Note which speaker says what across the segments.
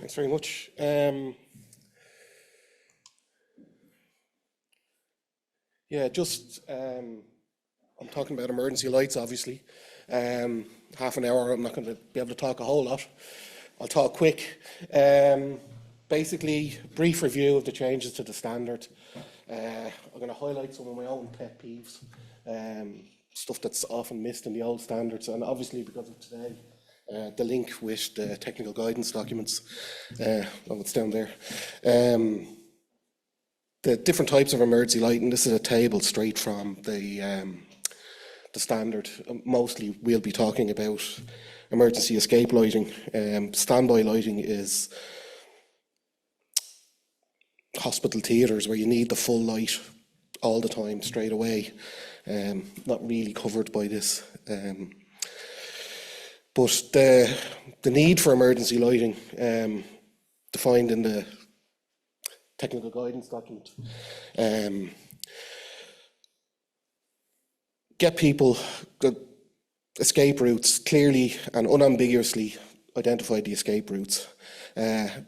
Speaker 1: Thanks very much. I'm talking about emergency lights, obviously. Half an hour, I'm not going to be able to talk a whole lot. I'll talk quick. Basically, brief review of the changes to the standard. I'm going to highlight some of my own pet peeves, stuff that's often missed in the old standards, and obviously because of today, the link with the technical guidance documents, it's down there. The different types of emergency lighting, this is a table straight from the standard. Mostly we'll be talking about emergency escape lighting. Standby lighting is hospital theatres where you need the full light all the time, straight away. Not really covered by this. But the need for emergency lighting, defined in the technical guidance document, get people the escape routes clearly and unambiguously identify the escape routes,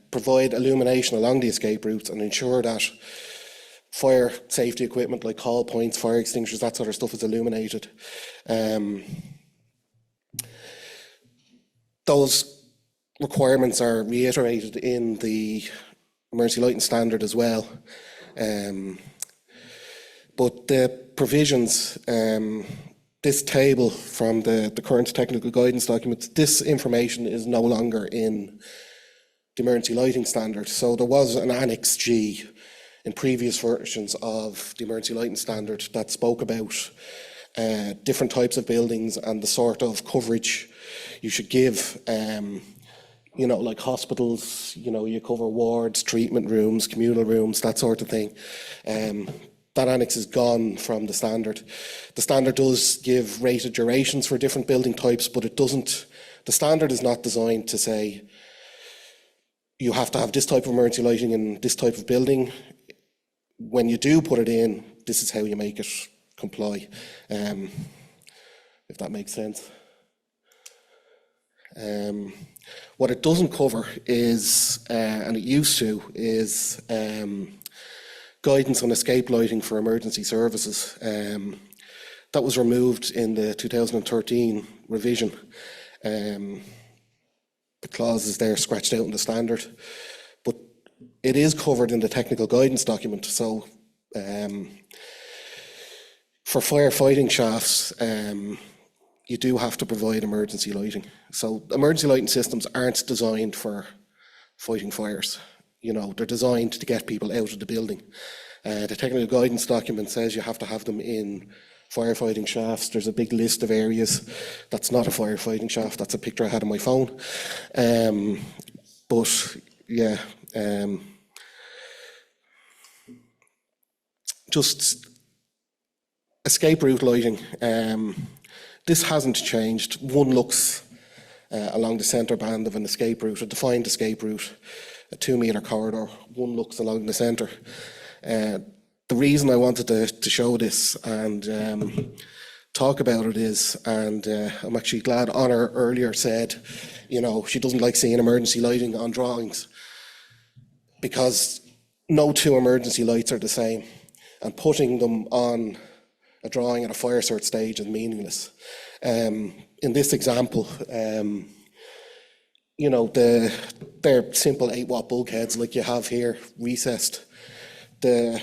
Speaker 1: provide illumination along the escape routes and ensure that fire safety equipment like call points, fire extinguishers, that sort of stuff is illuminated. Those requirements are reiterated in the emergency lighting standard as well. But the provisions, this table from the current technical guidance documents, this information is no longer in the emergency lighting standard. So there was an Annex G in previous versions of the emergency lighting standard that spoke about different types of buildings and the sort of coverage you should give. Like hospitals, you cover wards, treatment rooms, communal rooms, that sort of thing. That annex is gone from the standard. The standard does give rated durations for different building types, but it doesn't, the standard is not designed to say you have to have this type of emergency lighting in this type of building. When you do put it in, this is how you make it comply, if that makes sense. What it doesn't cover is, and it used to, is guidance on escape lighting for emergency services. That was removed in the 2013 revision. The clause is there scratched out in the standard, but it is covered in the technical guidance document. So for firefighting shafts, you do have to provide emergency lighting. So emergency lighting systems aren't designed for fighting fires. They're designed to get people out of the building. The technical guidance document says you have to have them in firefighting shafts. There's a big list of areas. That's not a firefighting shaft. That's a picture I had on my phone. Just escape route lighting. This hasn't changed. One looks along the centre band of an escape route, a defined escape route, a 2-metre corridor. One looks along the centre. The reason I wanted to show this and talk about it is, and I'm actually glad Honor earlier said, she doesn't like seeing emergency lighting on drawings, because no two emergency lights are the same, and putting them on a drawing at a fire cert stage is meaningless. In this example, they're simple 8-watt bulkheads like you have here, recessed. The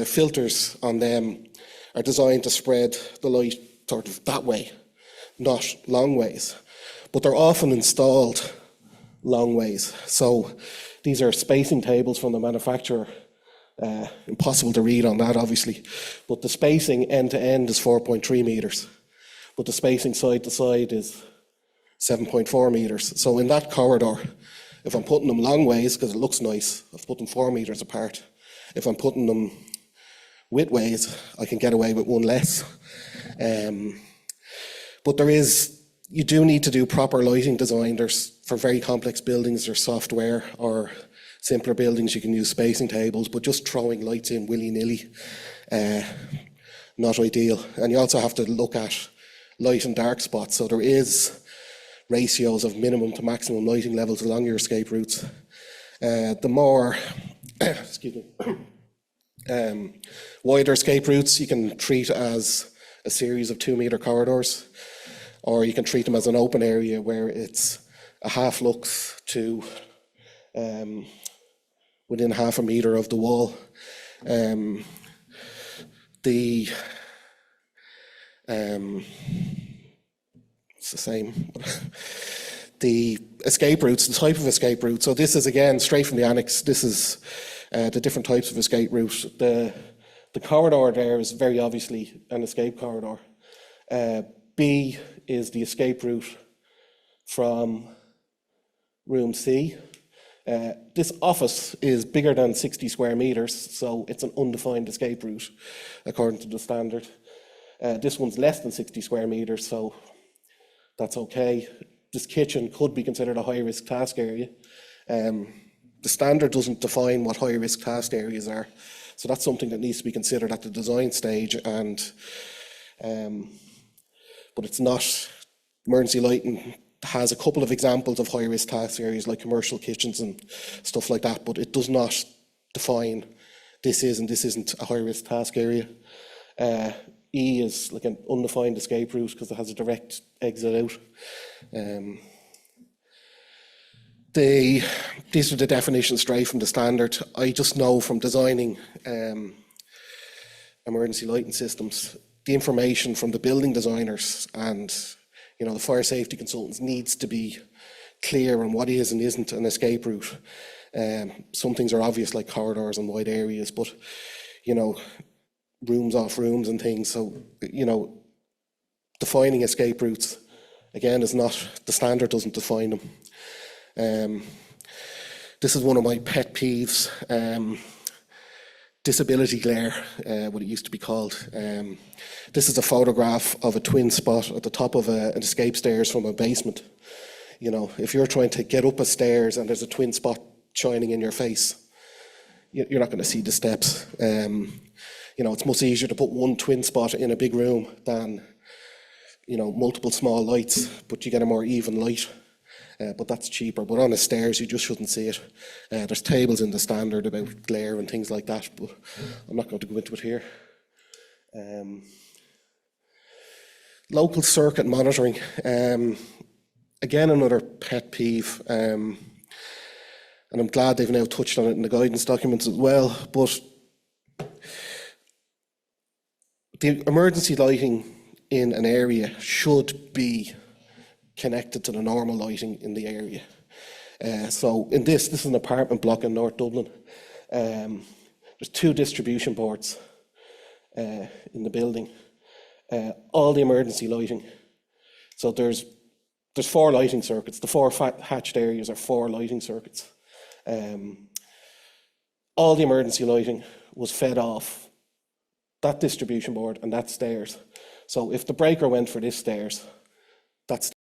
Speaker 1: filters on them are designed to spread the light sort of that way, not long ways. But they're often installed long ways. So these are spacing tables from the manufacturer. Impossible to read on that, obviously. But the spacing end to end is 4.3 metres. But the spacing side to side is 7.4 metres. So in that corridor, if I'm putting them long ways, because it looks nice, I've put them 4 metres apart. If I'm putting them width ways, I can get away with one less. But you do need to do proper lighting design. For very complex buildings, there's software, or simpler buildings, you can use spacing tables, but just throwing lights in willy-nilly, not ideal. And you also have to look at light and dark spots. So there is ratios of minimum to maximum lighting levels along your escape routes. The more, excuse me, wider escape routes you can treat as a series of 2-metre corridors, or you can treat them as an open area where it's a half lux to within half a metre of the wall. It's the same. The escape routes, the type of escape route. So this is again straight from the annex. This is the different types of escape route. The corridor there is very obviously an escape corridor. B is the escape route from room C. This office is bigger than 60 square metres, so it's an undefined escape route according to the standard. This one's less than 60 square metres, so that's okay. This kitchen could be considered a high-risk task area. The standard doesn't define what high-risk task areas are, so that's something that needs to be considered at the design stage. But it's not. Emergency lighting has a couple of examples of high-risk task areas like commercial kitchens and stuff like that, but it does not define this is and this isn't a high-risk task area. E is like an undefined escape route because it has a direct exit out. These are the definitions straight from the standard. I just know from designing emergency lighting systems, the information from the building designers and the fire safety consultants needs to be clear on what is and isn't an escape route. Some things are obvious like corridors and wide areas, but rooms off rooms and things. So defining escape routes again is not, the standard doesn't define them. This is one of my pet peeves. Disability glare, what it used to be called. This is a photograph of a twin spot at the top of an escape stairs from a basement. If you're trying to get up a stairs and there's a twin spot shining in your face, you're not going to see the steps. It's much easier to put one twin spot in a big room than multiple small lights, but you get a more even light. But that's cheaper. But on the stairs, you just shouldn't see it. There's tables in the standard about glare and things like that, but I'm not going to go into it here. Local circuit monitoring. Again, another pet peeve. And I'm glad they've now touched on it in the guidance documents as well. But the emergency lighting in an area should be connected to the normal lighting in the area. So in this is an apartment block in North Dublin. There's 2 distribution boards in the building. All the emergency lighting. So there's 4 lighting circuits. The 4 hatched areas are 4 lighting circuits. All the emergency lighting was fed off that distribution board and that stairs. So if the breaker went for this stairs,